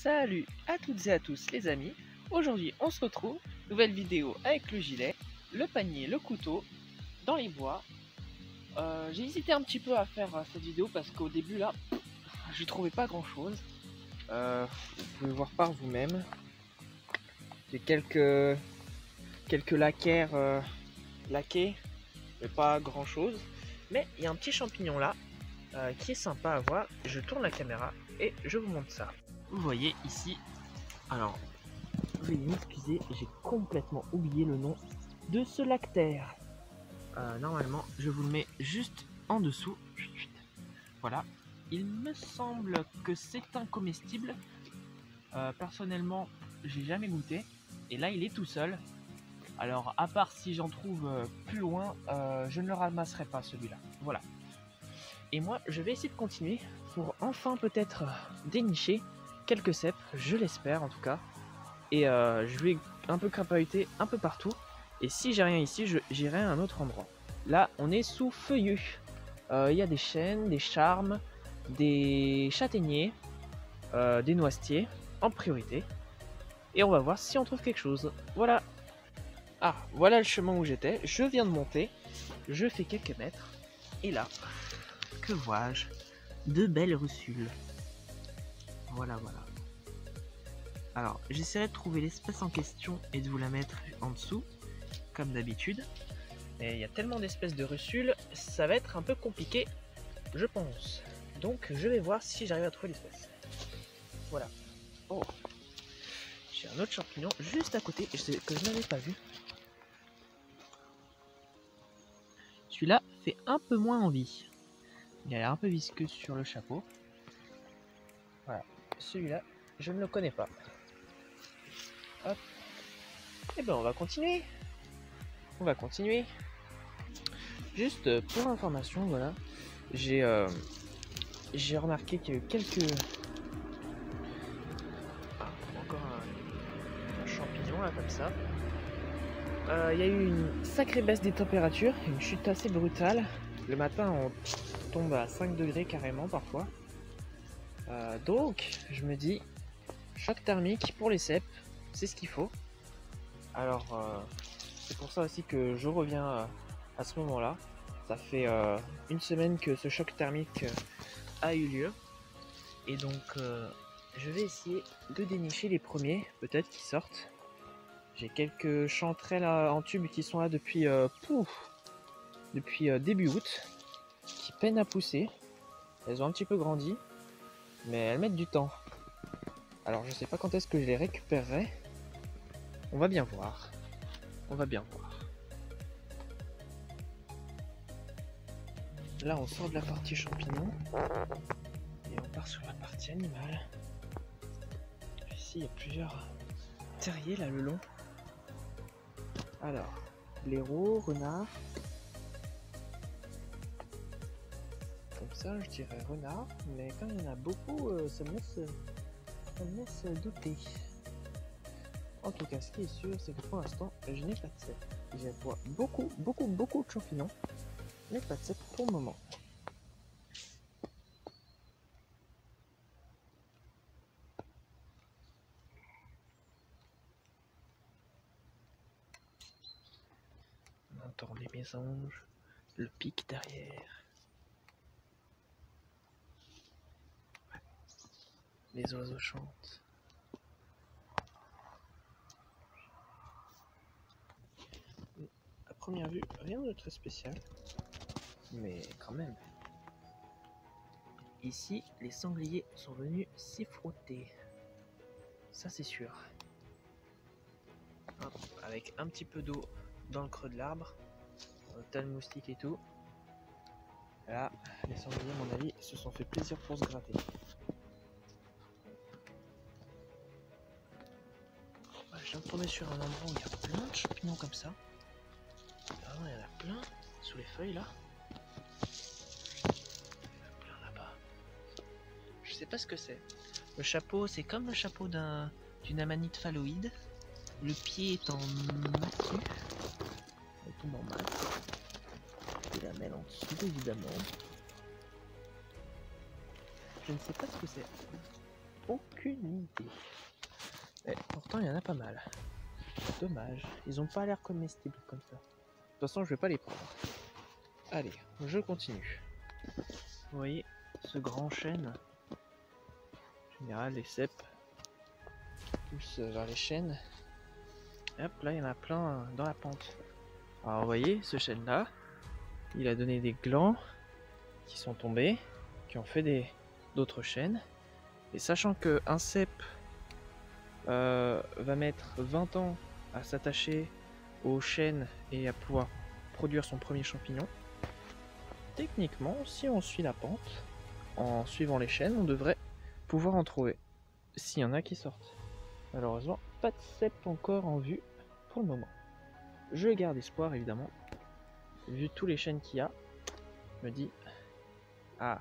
Salut à toutes et à tous les amis, aujourd'hui on se retrouve, nouvelle vidéo avec le gilet, le panier, le couteau, dans les bois. J'ai hésité un petit peu à faire cette vidéo parce qu'au début là, je trouvais pas grand chose. Vous pouvez voir par vous-même, j'ai quelques laquaires laqués, mais pas grand chose. Mais il y a un petit champignon là qui est sympa à voir. Je tourne la caméra et je vous montre ça. Vous voyez ici, alors veuillez m'excuser, j'ai complètement oublié le nom de ce lactaire. Normalement, je vous le mets juste en dessous. Voilà. Il me semble que c'est un comestible. Personnellement, j'ai jamais goûté. Et là, il est tout seul. Alors, à part si j'en trouve plus loin, je ne le ramasserai pas celui-là. Voilà. Et moi, je vais essayer de continuer pour enfin peut-être dénicher quelques cèpes, je l'espère en tout cas. Et je vais un peu crapahuter un peu partout. Et si j'ai rien ici, j'irai à un autre endroit. Là, on est sous feuillus. Il y a des chênes, des charmes, des châtaigniers, des noisetiers en priorité. Et on va voir si on trouve quelque chose. Voilà. Ah, voilà le chemin où j'étais. Je viens de monter. Je fais quelques mètres. Et là, que vois-je? De belles russules. Voilà, voilà. Alors, j'essaierai de trouver l'espèce en question et de vous la mettre en dessous, comme d'habitude. Mais il y a tellement d'espèces de russules, ça va être un peu compliqué, je pense. Donc, je vais voir si j'arrive à trouver l'espèce. Voilà. Oh, j'ai un autre champignon juste à côté que je n'avais pas vu. Celui-là fait un peu moins envie. Il a l'air un peu visqueux sur le chapeau. Voilà. Celui-là, je ne le connais pas. Hop. Et ben on va continuer. On va continuer. Juste pour information, voilà. J'ai remarqué qu'il y a eu quelques... Ah, encore un champignon là comme ça. Il y a eu une sacrée baisse des températures, une chute assez brutale. Le matin on tombe à 5 degrés carrément parfois. Donc je me dis, choc thermique pour les cèpes, c'est ce qu'il faut. Alors c'est pour ça aussi que je reviens à ce moment-là. Ça fait une semaine que ce choc thermique a eu lieu. Et donc je vais essayer de dénicher les premiers, peut-être qui sortent. J'ai quelques chanterelles en tube qui sont là depuis début août, qui peinent à pousser. Elles ont un petit peu grandi, mais elles mettent du temps. Alors je sais pas quand est-ce que je les récupérerai. On va bien voir. On va bien voir. Là on sort de la partie champignon et on part sur la partie animale. Ici il y a plusieurs terriers là le long. Alors, blaireau, renard. Comme ça je dirais renard, mais quand il y en a beaucoup, ça me laisse douter. En tout cas, ce qui est sûr, c'est que pour l'instant, je n'ai pas de cèpe. J'ai beaucoup de champignons, mais pas de cèpe pour le moment. On entend les mésanges, le pic derrière. Ouais. Les oiseaux chantent. À première vue, rien de très spécial, mais quand même. Ici, les sangliers sont venus s'y frotter. Ça, c'est sûr. Hop, avec un petit peu d'eau dans le creux de l'arbre, un tas de moustiques et tout. Là, les sangliers, à mon avis, se sont fait plaisir pour se gratter. Je viens de tomber sur un endroit où il y a plein de champignons comme ça. Vraiment, il y en a plein sous les feuilles là. Il y en a plein là-bas. Je sais pas ce que c'est. Le chapeau, c'est comme le chapeau d'une amanite phalloïde. Le pied est en maquis. Il tombe en mat. Et la mêle en dessous, évidemment. Je ne sais pas ce que c'est. Aucune aucune idée. Et pourtant, il y en a pas mal. Dommage, ils ont pas l'air comestibles comme ça. De toute façon, je vais pas les prendre. Allez, je continue. Vous voyez, ce grand chêne. En général, les cèpes poussent vers les chênes. Et hop, là, il y en a plein dans la pente. Alors, vous voyez, ce chêne-là, il a donné des glands qui sont tombés, qui ont fait d'autres chênes. Et sachant qu'un cèpe va mettre 20 ans à s'attacher au chêne et à pouvoir produire son premier champignon, techniquement, si on suit la pente, en suivant les chênes, on devrait pouvoir en trouver, s'il y en a qui sortent. Malheureusement, pas de cèpe encore en vue pour le moment. Je garde espoir, évidemment. Vu tous les chênes qu'il y a, je me dis, ah,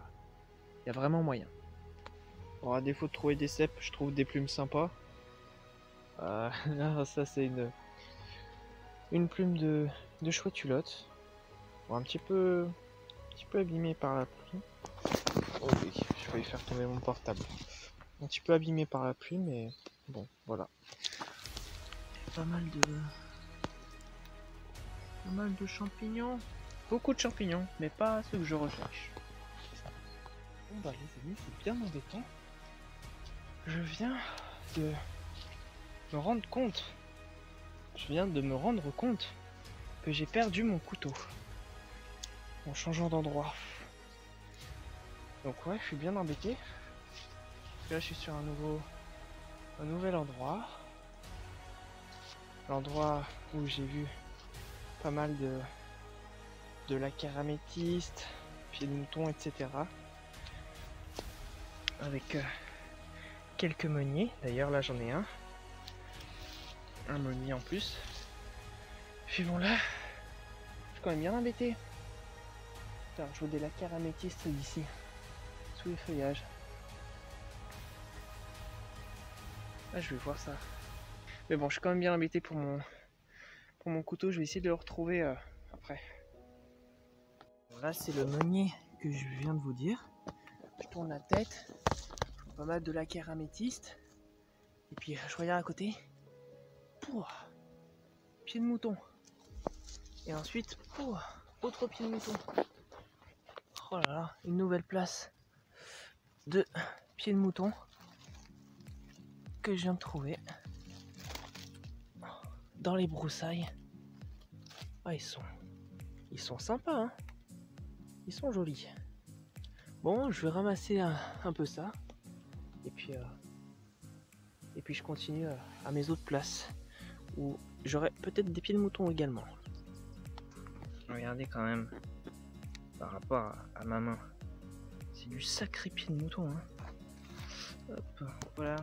il y a vraiment moyen. Bon, à défaut de trouver des cèpes, je trouve des plumes sympas. Là, ça c'est une plume de chouette-culotte. Bon, un petit peu abîmée par la pluie. Oh oui, je vais faire tomber mon portable. Un petit peu abîmé par la pluie, mais bon, voilà. Pas mal de champignons. Beaucoup de champignons, mais pas ceux que je recherche. Bon bah les amis, c'est bien embêtant. Je viens de me rendre compte. Que j'ai perdu mon couteau. En changeant d'endroit. Donc ouais, je suis bien embêté. Là je suis sur un nouvel endroit. L'endroit où j'ai vu pas mal de laquaire améthyste, pieds de mouton, etc. Avec quelques meuniers. D'ailleurs là j'en ai un meunier en plus. Puis bon là, je suis quand même bien embêté. Putain, je vois des laquaires améthystes d'ici, sous les feuillages. Là je vais voir ça. Mais bon, je suis quand même bien embêté pour mon couteau. Je vais essayer de le retrouver après. Bon, là c'est le meunier que je viens de vous dire. Je tourne la tête, je vois pas mal de laquaire améthyste. Et puis je regarde à côté. Pouah, pied de mouton. Et ensuite, pouah, autre pied de mouton. Oh là là, une nouvelle place de pied de mouton que je viens de trouver dans les broussailles. Ah, ils sont sympas, hein. Ils sont jolis. Bon, je vais ramasser un peu ça. Et puis je continue à mes autres places où j'aurai peut-être des pieds de mouton également. Regardez quand même par rapport à ma main. C'est du sacré pied de mouton, hein. Hop, voilà.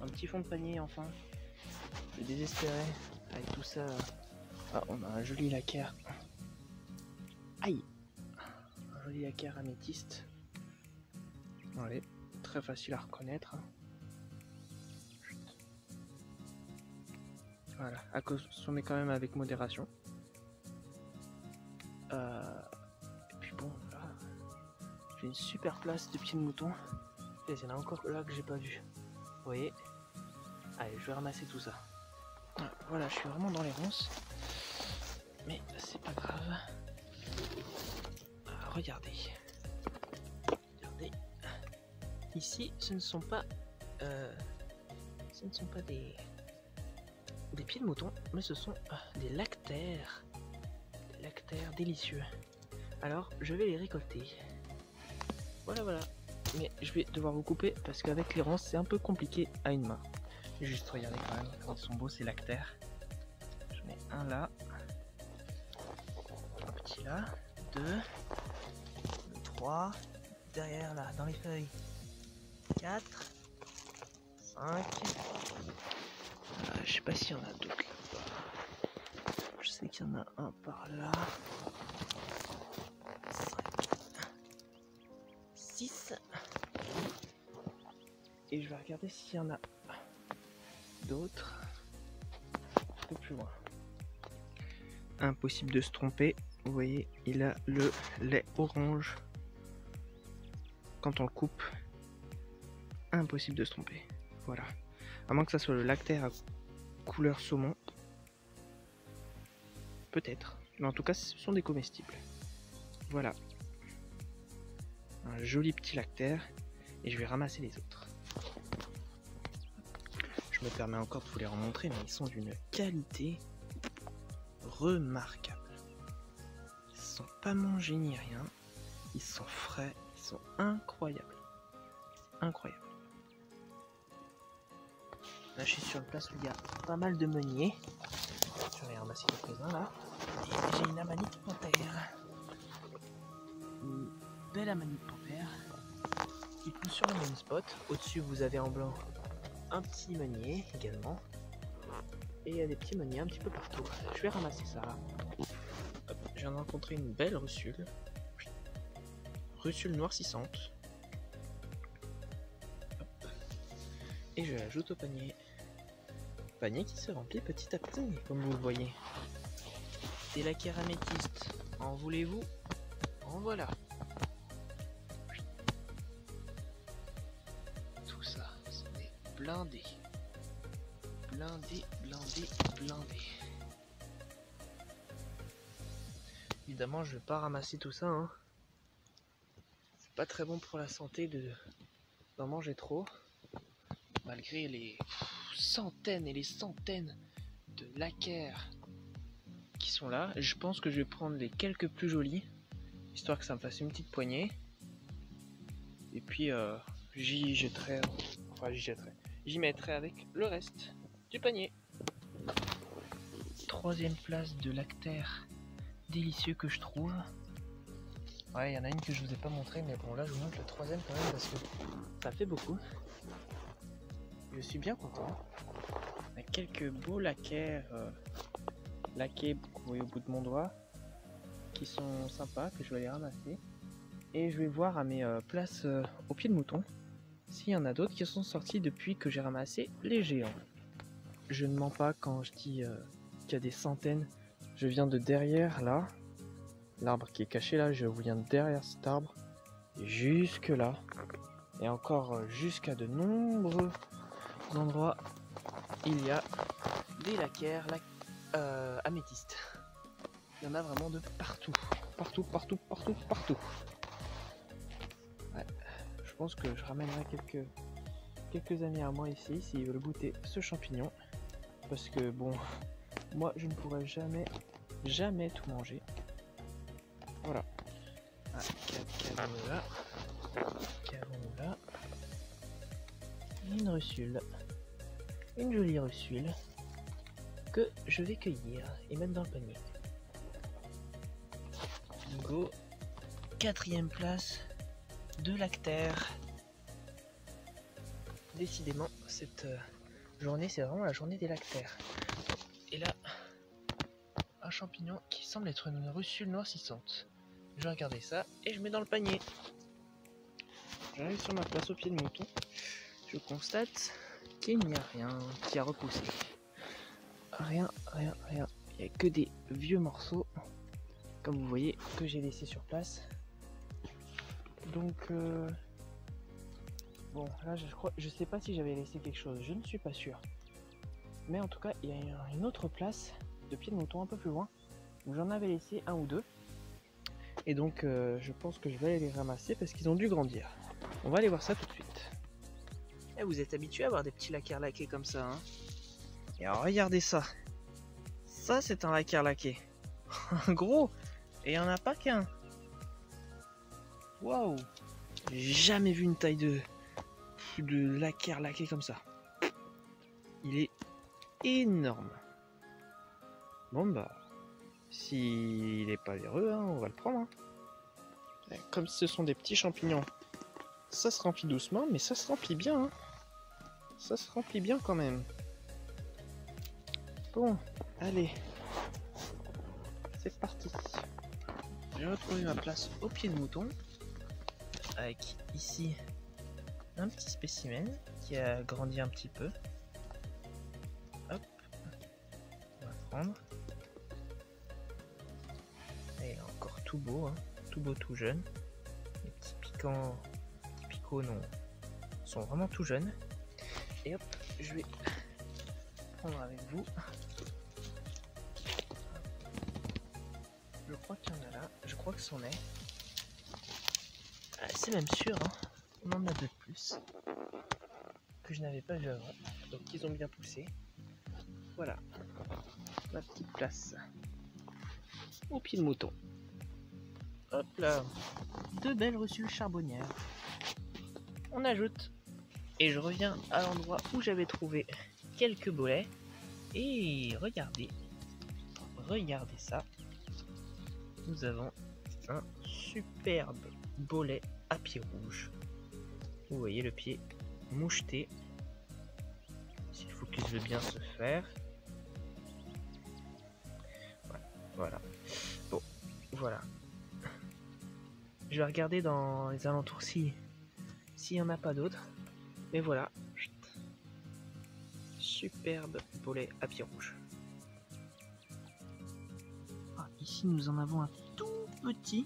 Un petit fond de panier enfin. Je suis désespéré avec tout ça. Ah, on a un joli laquaire. Aïe! Un joli laquaire améthyste. Allez, très facile à reconnaître. Voilà, à consommer quand même avec modération. Et puis bon, là, j'ai une super place de pieds de mouton. Et il y en a encore là que j'ai pas vu. Vous voyez? Allez, je vais ramasser tout ça. Voilà, je suis vraiment dans les ronces. Mais c'est pas grave. Regardez. Regardez. Ici, ce ne sont pas des pieds de mouton, mais ce sont des lactaires. Des lactaires délicieux. Alors, je vais les récolter. Voilà. Mais je vais devoir vous couper parce qu'avec les ronces, c'est un peu compliqué à une main. Juste regardez quand même, quand ils sont beaux ces lactaires. Je mets un là. Un petit là. 2. 3. Derrière là, dans les feuilles. 4. 5. Je sais pas s'il y en a d'autres là-bas. Je sais qu'il y en a un par là. 5. 6. Et je vais regarder s'il y en a d'autres un peu plus loin. Impossible de se tromper. Vous voyez, il a le lait orange quand on le coupe. impossible de se tromper. Voilà. À moins que ça soit le lactaire à couleur saumon. Peut-être. Mais en tout cas, ce sont des comestibles. Voilà. Un joli petit lactaire. Et je vais ramasser les autres. Je me permets encore de vous les remontrer, mais ils sont d'une qualité remarquable. Ils ne sont pas mangés ni rien. Ils sont frais. Ils sont incroyables. Incroyables. Là, je suis sur une place où il y a pas mal de meuniers. J'en ai ramassé quelques-uns là. Et j'ai une amanite panthère. Une belle amanite panthère qui pousse sur le même spot. Au-dessus, vous avez en blanc un petit meunier également. Et il y a des petits meuniers un petit peu partout. Je vais ramasser ça. Hop, je viens de rencontrer une belle russule. Russule noircissante. Hop. Et je l'ajoute au panier. Panier qui se remplit petit à petit, comme vous le voyez. Des laquaires améthystes. En voulez-vous? En voilà. Tout ça, c'est blindé. Blindé, blindé, blindé. Évidemment, je vais pas ramasser tout ça. Hein. C'est pas très bon pour la santé d'en manger trop. Malgré les centaines et les centaines de laquaires qui sont là. Je pense que je vais prendre les quelques plus jolis, histoire que ça me fasse une petite poignée. Et puis j'y mettrai avec le reste du panier. Troisième place de lactaire délicieux que je trouve. Ouais, il y en a une que je vous ai pas montré, mais bon là je vous montre le troisième quand même parce que ça fait beaucoup. Je suis bien content. Il y a quelques beaux laquaires laqués, vous voyez au bout de mon doigt, qui sont sympas, que je vais aller ramasser. Et je vais voir à mes places au pied de mouton s'il y en a d'autres qui sont sortis depuis que j'ai ramassé les géants. Je ne mens pas quand je dis qu'il y a des centaines. Je viens de derrière là, l'arbre qui est caché là, je viens de derrière cet arbre, et jusque là, et encore jusqu'à de nombreux endroits, il y a des laquaires améthystes. Il y en a vraiment de partout, partout, partout, partout, partout. Ouais, je pense que je ramènerai quelques amis à moi ici s'ils veulent goûter ce champignon, parce que bon, moi je ne pourrais jamais tout manger. Voilà. Ah, qu'avons-nous là? Une russule. Une jolie russule que je vais cueillir et mettre dans le panier. Go. Quatrième place de lactaire. Décidément, cette journée, c'est vraiment la journée des lactaires. Et là, un champignon qui semble être une russule noircissante. Je vais regarder ça et je mets dans le panier. J'arrive sur ma place au pied de mouton. Je constate qu'il n'y a rien qui a repoussé. Rien. Il n'y a que des vieux morceaux, comme vous voyez, que j'ai laissé sur place. Donc, bon, là, je sais pas si j'avais laissé quelque chose, je ne suis pas sûr. Mais en tout cas, il y a une autre place de pied de mouton un peu plus loin, où j'en avais laissé un ou deux. Et donc, je pense que je vais aller les ramasser parce qu'ils ont dû grandir. On va aller voir ça tout de suite. Et vous êtes habitué à avoir des petits laquaires laqués comme ça, hein? Et alors, regardez ça. Ça, c'est un laccaire laqué. Gros. Et il n'y en a pas qu'un. Waouh. J'ai jamais vu une taille de laccaire laqué comme ça. Il est énorme. Bon bah, s'il est pas véreux, hein, on va le prendre. Hein. Comme ce sont des petits champignons, ça se remplit doucement, mais ça se remplit bien. Hein. Ça se remplit bien quand même. Bon, allez. C'est parti. J'ai retrouvé ma place au pied de mouton. Avec ici un petit spécimen qui a grandi un petit peu. Hop. On va prendre. Et il est encore tout beau, hein. Tout beau, tout jeune. Les petits piquants, non, sont vraiment tout jeunes. Et hop, je vais prendre avec vous. Je crois qu'il y en a là, je crois que c'en est. C'est même sûr, hein. On en a deux de plus que je n'avais pas vu avant. Donc ils ont bien poussé. Voilà, ma petite place au pied de mouton. Hop là, deux belles russules charbonnières. On ajoute et je reviens à l'endroit où j'avais trouvé quelques bolets. Et regardez ça. Nous avons un superbe bolet à pied rouge. Vous voyez le pied moucheté. Si le focus veut bien se faire. Voilà. Bon, voilà. Je vais regarder dans les alentours s'il n'y en a pas d'autres. Mais voilà. Superbe bolet à pied rouge. Ah, ici nous en avons un tout petit.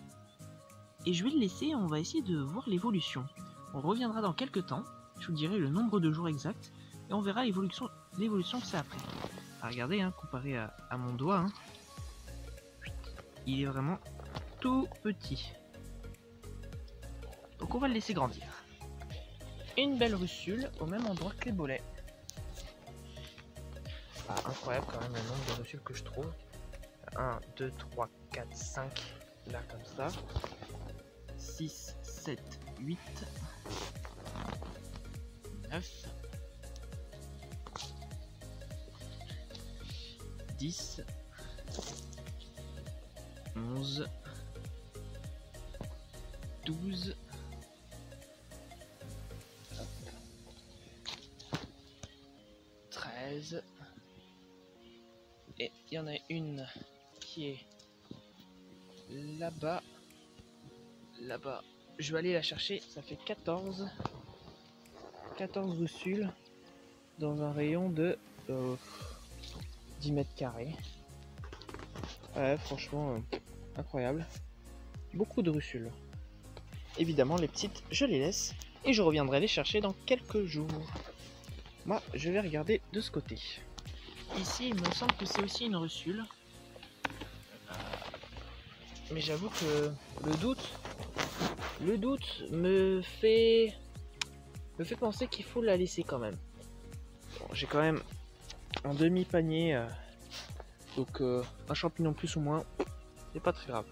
Et je vais le laisser et on va essayer de voir l'évolution. On reviendra dans quelques temps. Je vous dirai le nombre de jours exact. Et on verra l'évolution que ça a pris. Ah, regardez, hein, comparé à mon doigt. Hein, il est vraiment tout petit. Donc on va le laisser grandir. Une belle russule au même endroit que les bolets. Ah, incroyable quand même le nombre de russules que je trouve. 1, 2, 3, 4, 5. Là comme ça. 6, 7, 8, 9, 10, 11, 12, 13, et il y en a une qui est là-bas. Là-bas, je vais aller la chercher, ça fait 14 russules dans un rayon de 10 mètres carrés. Ouais, franchement, incroyable. Beaucoup de russules. Évidemment, les petites, je les laisse et je reviendrai les chercher dans quelques jours. Moi, je vais regarder de ce côté. Ici, il me semble que c'est aussi une russule. Mais j'avoue que le doute me fait penser qu'il faut la laisser quand même. Bon, j'ai quand même un demi-panier, donc un champignon plus ou moins, c'est pas très grave.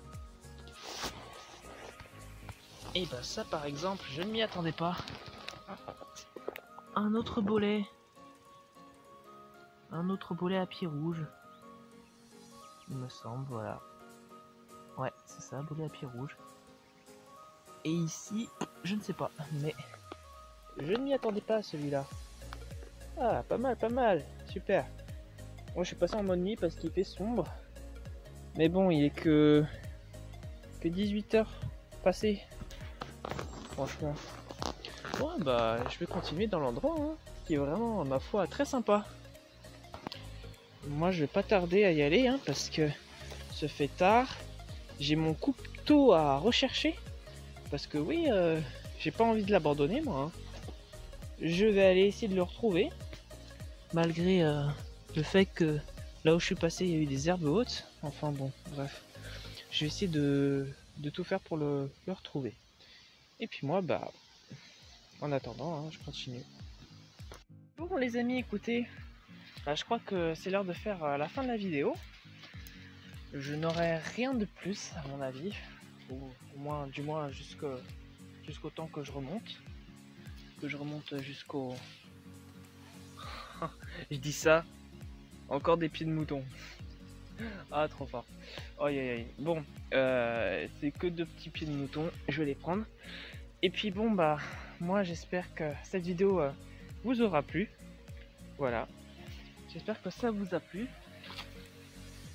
Et bah ça par exemple, je ne m'y attendais pas. Un autre bolet à pied rouge, il me semble, voilà. Ouais, c'est ça, bolet à pied rouge. Et ici, je ne sais pas, mais je ne m'y attendais pas à celui-là. Ah, pas mal, super. Moi, je suis passé en mode nuit parce qu'il fait sombre. Mais bon, il est que 18h passées. Franchement. Bon, bah, je vais continuer dans l'endroit, hein, qui est vraiment, ma foi, très sympa. Moi, je vais pas tarder à y aller, hein, parce que ce fait tard. J'ai mon couteau à rechercher. Parce que oui, j'ai pas envie de l'abandonner, moi. Hein. Je vais aller essayer de le retrouver. Malgré le fait que là où je suis passé, il y a eu des herbes hautes. Enfin bon, bref. Je vais essayer de tout faire pour le retrouver. Et puis moi, bah, en attendant, hein, je continue. Bon les amis, écoutez, je crois que c'est l'heure de faire la fin de la vidéo. Je n'aurai rien de plus à mon avis, ou du moins jusqu'au temps que je remonte. Jusqu'au... Je dis ça, encore des pieds de mouton. Ah, trop fort. Aïe aïe aïe. Bon, c'est que 2 petits pieds de mouton, je vais les prendre. Et puis bon, bah, moi j'espère que cette vidéo vous aura plu. Voilà. J'espère que ça vous a plu.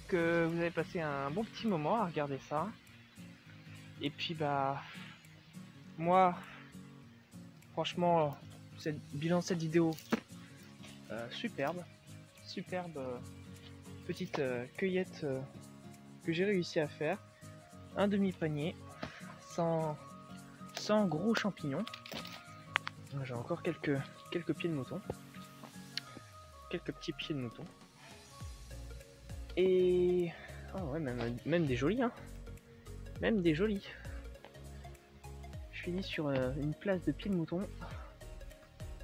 Que vous avez passé un bon petit moment à regarder ça. Et puis bah, moi, franchement, bilan de cette vidéo, superbe petite cueillette que j'ai réussi à faire. Un demi-panier, sans gros champignons. J'ai encore quelques pieds de mouton. Quelques petits pieds de mouton. Et... oh ouais, même des jolis, hein. Même des jolis. Je finis sur une place de pieds de mouton.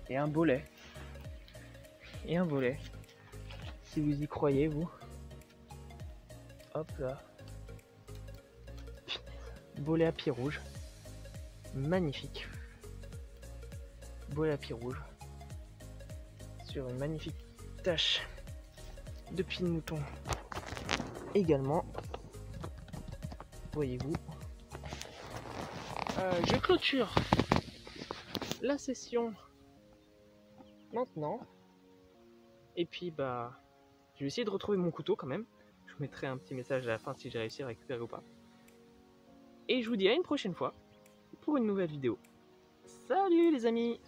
Et un bolet. Et un bolet. Si vous y croyez, vous. Hop là. Bolet à pied rouge. Magnifique. Bolet à pied rouge. Sur une magnifique tache de pieds de mouton. Également. Voyez-vous. Je clôture la session maintenant. Et puis bah, je vais essayer de retrouver mon couteau quand même. Je vous mettrai un petit message à la fin si j'ai réussi à récupérer ou pas. Et je vous dis à une prochaine fois pour une nouvelle vidéo. Salut les amis!